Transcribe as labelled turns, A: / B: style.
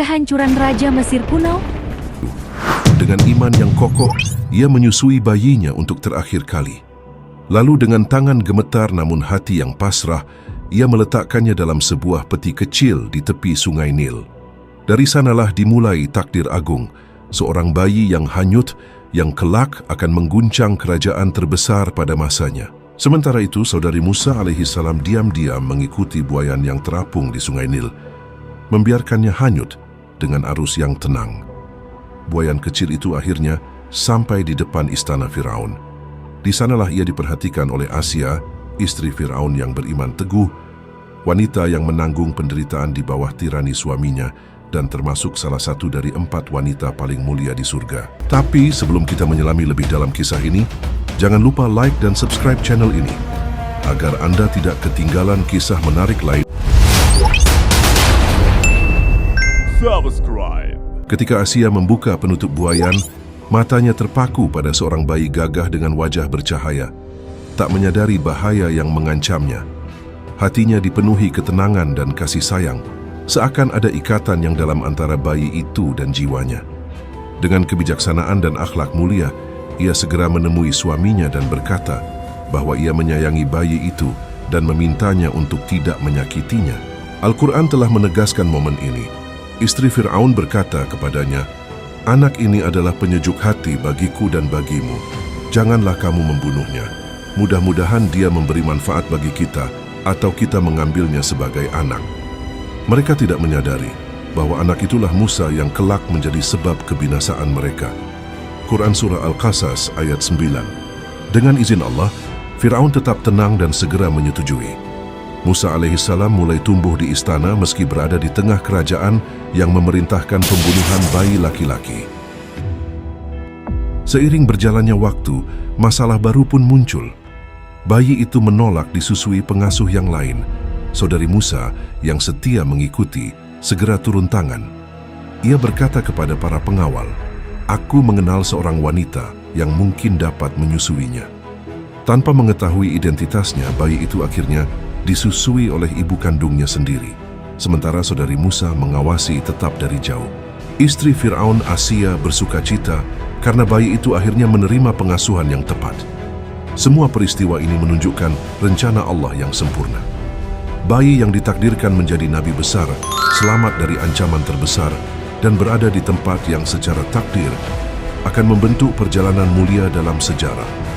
A: kehancuran Raja Mesir kuno?
B: Dengan iman yang kokoh, ia menyusui bayinya untuk terakhir kali. Lalu dengan tangan gemetar namun hati yang pasrah, ia meletakkannya dalam sebuah peti kecil di tepi sungai Nil. Dari sanalah dimulai takdir agung, seorang bayi yang hanyut, yang kelak akan mengguncang kerajaan terbesar pada masanya. Sementara itu, saudari Musa alaihissalam diam-diam mengikuti buayan yang terapung di sungai Nil, membiarkannya hanyut dengan arus yang tenang. Buayan kecil itu akhirnya sampai di depan istana Firaun. Di sanalah ia diperhatikan oleh Asia, istri Firaun yang beriman teguh, wanita yang menanggung penderitaan di bawah tirani suaminya, dan termasuk salah satu dari 4 wanita paling mulia di surga. Tapi sebelum kita menyelami lebih dalam kisah ini, jangan lupa like dan subscribe channel ini, agar Anda tidak ketinggalan kisah menarik lain.
C: Subscribe.
B: Ketika Asia membuka penutup buayan, matanya terpaku pada seorang bayi gagah dengan wajah bercahaya, tak menyadari bahaya yang mengancamnya. Hatinya dipenuhi ketenangan dan kasih sayang, seakan ada ikatan yang dalam antara bayi itu dan jiwanya. Dengan kebijaksanaan dan akhlak mulia, ia segera menemui suaminya dan berkata bahwa ia menyayangi bayi itu dan memintanya untuk tidak menyakitinya. Al-Quran telah menegaskan momen ini. Istri Firaun berkata kepadanya, "Anak ini adalah penyejuk hati bagiku dan bagimu. Janganlah kamu membunuhnya. Mudah-mudahan dia memberi manfaat bagi kita, atau kita mengambilnya sebagai anak." Mereka tidak menyadari bahwa anak itulah Musa yang kelak menjadi sebab kebinasaan mereka. Quran Surah Al-Qasas ayat 9. Dengan izin Allah, Firaun tetap tenang dan segera menyetujui. Musa alaihissalam mulai tumbuh di istana meski berada di tengah kerajaan yang memerintahkan pembunuhan bayi laki-laki. Seiring berjalannya waktu, masalah baru pun muncul. Bayi itu menolak disusui pengasuh yang lain. Saudari Musa yang setia mengikuti segera turun tangan. Ia berkata kepada para pengawal, "Aku mengenal seorang wanita yang mungkin dapat menyusuinya." Tanpa mengetahui identitasnya, bayi itu akhirnya disusui oleh ibu kandungnya sendiri. Sementara saudari Musa mengawasi tetap dari jauh. Istri Firaun Asia bersuka cita karena bayi itu akhirnya menerima pengasuhan yang tepat. Semua peristiwa ini menunjukkan rencana Allah yang sempurna. Bayi yang ditakdirkan menjadi nabi besar, selamat dari ancaman terbesar, dan berada di tempat yang secara takdir akan membentuk perjalanan mulia dalam sejarah.